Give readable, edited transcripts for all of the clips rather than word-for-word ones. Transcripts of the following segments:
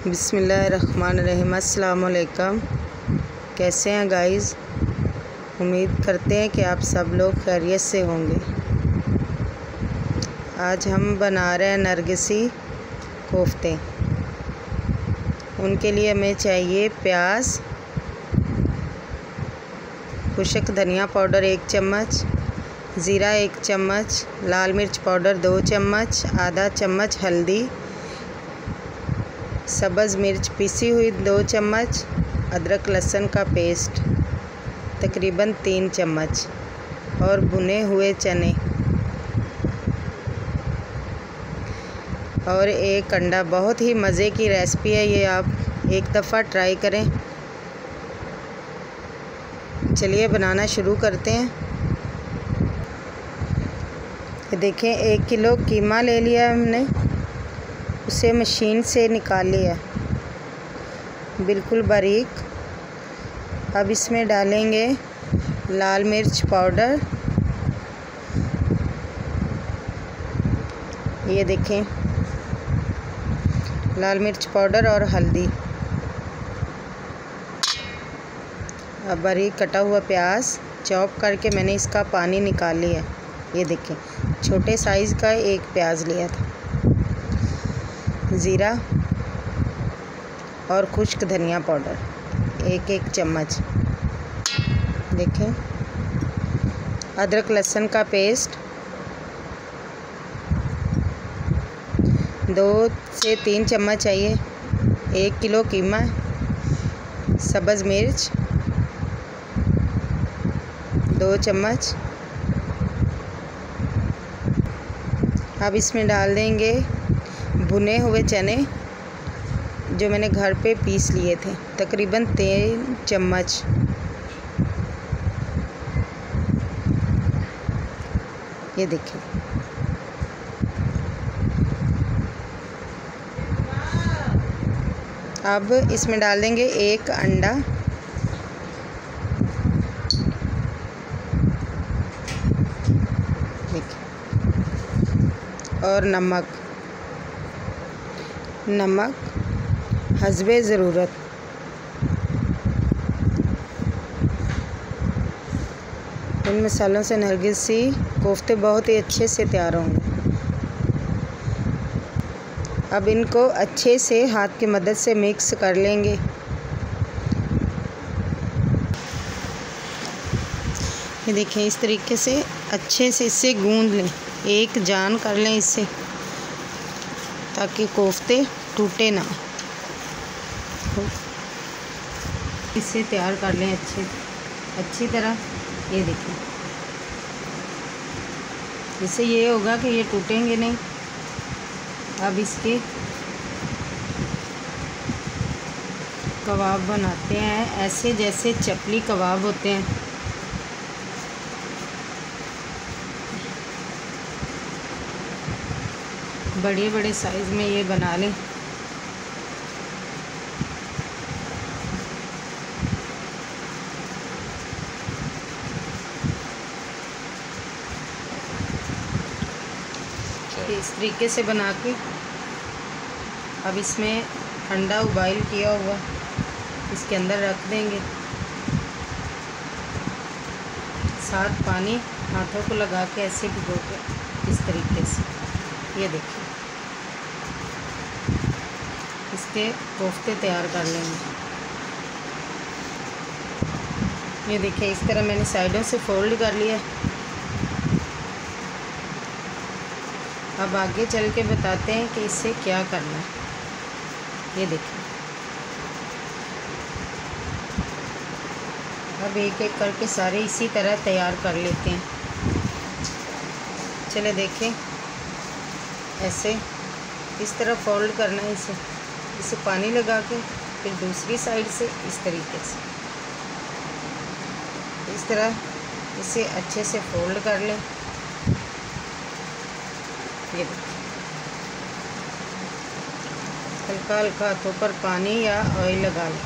बिस्मिल्लाहिर्रहमानिर्रहीम। अस्सलाम वालेकुम। कैसे हैं गाइस? उम्मीद करते हैं कि आप सब लोग खैरियत से होंगे। आज हम बना रहे हैं नरगिसी कोफ्ते। उनके लिए हमें चाहिए प्याज, खुश्क धनिया पाउडर 1 चम्मच, ज़ीरा 1 चम्मच, लाल मिर्च पाउडर 2 चम्मच, आधा चम्मच हल्दी, सब्ज़ मिर्च पीसी हुई 2 चम्मच, अदरक लहसुन का पेस्ट तकरीबन 3 चम्मच और भुने हुए चने और 1 अंडा। बहुत ही मज़े की रेसिपी है ये, आप एक दफ़ा ट्राई करें। चलिए बनाना शुरू करते हैं। ये देखें, 1 किलो कीमा ले लिया हमने, उसे मशीन से निकाल लिया बिल्कुल बारीक। अब इसमें डालेंगे लाल मिर्च पाउडर, ये देखें लाल मिर्च पाउडर और हल्दी। अब बारीक कटा हुआ प्याज चॉप करके मैंने इसका पानी निकाल लिया। ये देखें छोटे साइज़ का 1 प्याज लिया था। ज़ीरा और खुश्क धनिया पाउडर 1-1 चम्मच। देखें अदरक लहसुन का पेस्ट 2 से 3 चम्मच चाहिए। 1 किलो कीमा, सब्ज़ मिर्च 2 चम्मच। अब इसमें डाल देंगे भुने हुए चने जो मैंने घर पे पीस लिए थे, तकरीबन 3 चम्मच। ये देखिए अब इसमें डाल देंगे 1 अंडा, और नमक हस्बे ज़रूरत। इन मसालों से नरगिसी कोफ्ते बहुत ही अच्छे से तैयार होंगे। अब इनको अच्छे से हाथ की मदद से मिक्स कर लेंगे। ये देखें इस तरीके से अच्छे से इसे गूंद लें, एक जान कर लें इससे, ताकि कोफ्ते टूटे ना। इसे तैयार कर लें अच्छी तरह। ये देखिए इससे ये होगा कि ये टूटेंगे नहीं। अब इसके कबाब बनाते हैं, ऐसे जैसे चपली कबाब होते हैं। बड़े बड़े साइज़ में ये बना लें। इस तरीके से बना के अब इसमें ठंडा उबाइल किया हुआ इसके अंदर रख देंगे, साथ पानी हाथों को लगा के ऐसे भिगो के इस तरीके से। ये देखिए इसके कोफ्ते तैयार कर लेंगे। ये देखिए इस तरह मैंने साइडों से फोल्ड कर लिया। अब आगे चल के बताते हैं कि इससे क्या करना है। ये देखिए अब एक एक करके सारे इसी तरह तैयार कर लेते हैं। चले देखें, ऐसे इस तरह फोल्ड करना है इसे पानी लगा के, फिर दूसरी साइड से इस तरीके से इस तरह इसे अच्छे से फोल्ड कर लें। ये हल्का हल्का हाथों पर पानी या ऑयल लगा लें।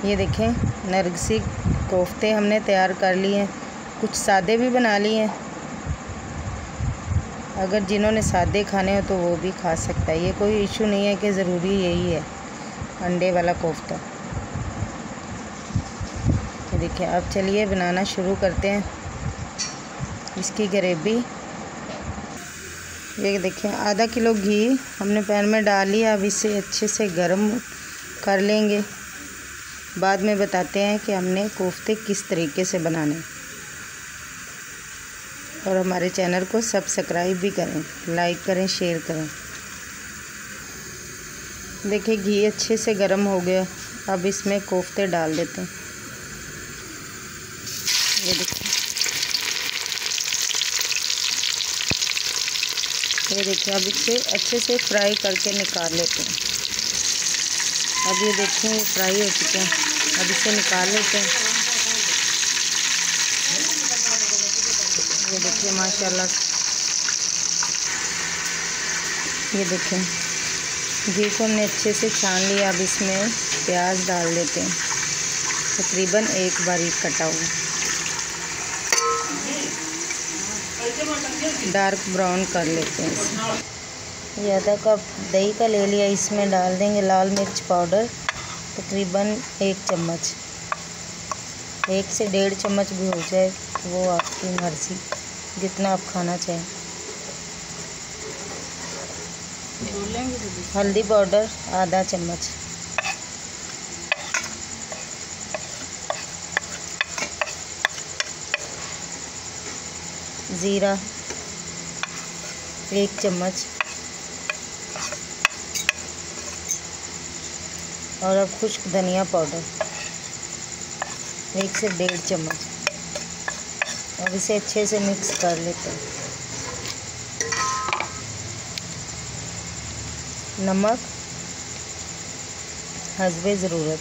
ये देखें नरगिसी कोफ्ते हमने तैयार कर लिए हैं, कुछ सादे भी बना लिए हैं। अगर जिन्होंने सादे खाने हो तो वो भी खा सकता है, ये कोई इशू नहीं है कि ज़रूरी यही है अंडे वाला कोफ्ता। ये देखिए, अब चलिए बनाना शुरू करते हैं इसकी ग्रेवी। ये देखिए आधा किलो घी हमने पैन में डाल लिया। अब इसे अच्छे से गर्म कर लेंगे। बाद में बताते हैं कि हमने कोफ्ते किस तरीके से बनाने। और हमारे चैनल को सब्सक्राइब भी करें, लाइक करें, शेयर करें। देखिए घी अच्छे से गर्म हो गया। अब इसमें कोफ्ते डाल देते हैं। ये देखिए अब इसे अच्छे से फ्राई करके निकाल लेते हैं। अब ये देखें ये फ्राई हो चुके हैं। अब इसे निकाल लेते हैं। ये देखिए माशाल्लाह, ये देखें घी को हमने अच्छे से छान लिया। अब इसमें प्याज डाल देते हैं, तकरीबन एक बारीक कटा हुआ, डार्क ब्राउन कर लेते हैं इसे। ये आधा कप दही का ले लिया, इसमें डाल देंगे लाल मिर्च पाउडर तकरीबन 1 चम्मच। 1 से 1.5 चम्मच भी हो जाए वो आपकी मर्ज़ी, जितना आप खाना चाहें। हल्दी पाउडर आधा चम्मच, ज़ीरा 1 चम्मच, और अब खुश्क धनिया पाउडर 1 से 1.5 चम्मच। अब इसे अच्छे से मिक्स कर लेते हैं। नमक हस्बे ज़रूरत,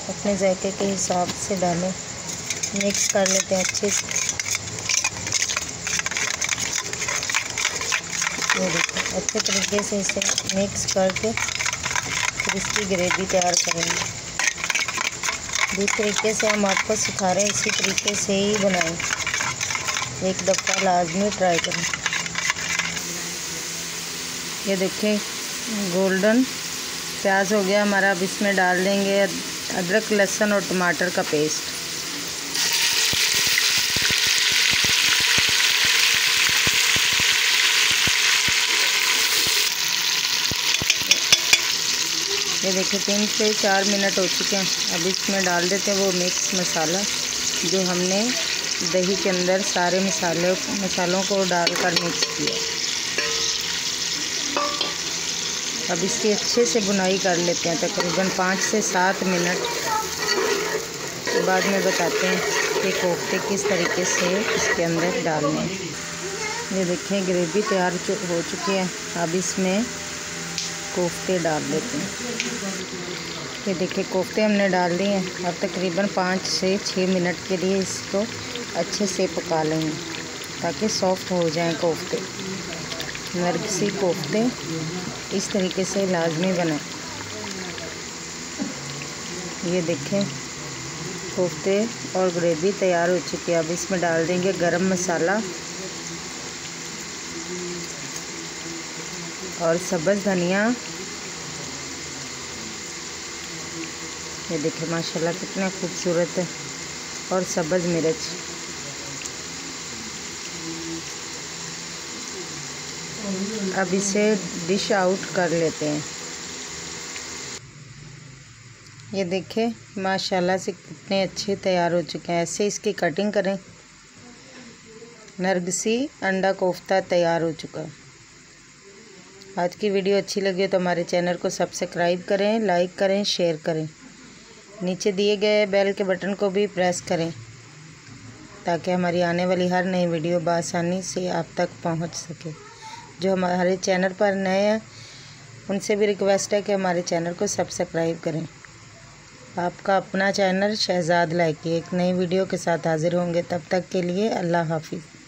अपने जायके के हिसाब से डालें। मिक्स कर लेते हैं अच्छे से। ये देखिए अच्छे तरीके से इसे मिक्स करके फिर इसकी ग्रेवी तैयार करेंगे। जिस तरीके से हम आपको सिखा रहे हैं इसी तरीके से ही बनाएं। एक दफ़ा लाजमी ट्राई करें। ये देखें गोल्डन प्याज हो गया हमारा। अब इसमें डाल देंगे अदरक लहसुन और टमाटर का पेस्ट। ये देखिए 3 से 4 मिनट हो चुके हैं। अब इसमें डाल देते हैं वो मिक्स मसाला जो हमने दही के अंदर सारे मसालों को डालकर मिक्स किया। अब इसकी अच्छे से बुनाई कर लेते हैं तकरीबन 5 से 7 मिनट। बाद में बताते हैं कि कोफ्ते किस तरीके से इसके अंदर डालने हैं। ये देखें ग्रेवी तैयार हो चुकी है। अब इसमें कोफ्ते डाल देते हैं। ये देखिए कोफ्ते हमने डाल दिए हैं। अब तकरीबन 5 से 6 मिनट के लिए इसको अच्छे से पका लेंगे ताकि सॉफ्ट हो जाएं कोफ्ते। नरगिसी कोफ्ते इस तरीके से लाजमी बनाएं। ये देखें कोफ्ते और ग्रेवी तैयार हो चुकी है। अब इसमें डाल देंगे गरम मसाला और सब्ज़ धनिया। ये देखिए माशाल्लाह कितना खूबसूरत है, और सब्ज़ मिर्च। अब इसे डिश आउट कर लेते हैं। ये देखें माशाल्लाह से कितने अच्छे तैयार हो चुके हैं। ऐसे इसकी कटिंग करें। नरगिसी अंडा कोफ्ता तैयार हो चुका है। आज की वीडियो अच्छी लगी तो हमारे चैनल को सब्सक्राइब करें, लाइक करें, शेयर करें। नीचे दिए गए बेल के बटन को भी प्रेस करें ताकि हमारी आने वाली हर नई वीडियो बआसानी से आप तक पहुंच सके। जो हमारे चैनल पर नए हैं उनसे भी रिक्वेस्ट है कि हमारे चैनल को सब्सक्राइब करें। आपका अपना चैनल शहजाद लाइकी एक नई वीडियो के साथ हाजिर होंगे। तब तक के लिए अल्लाह हाफिज़।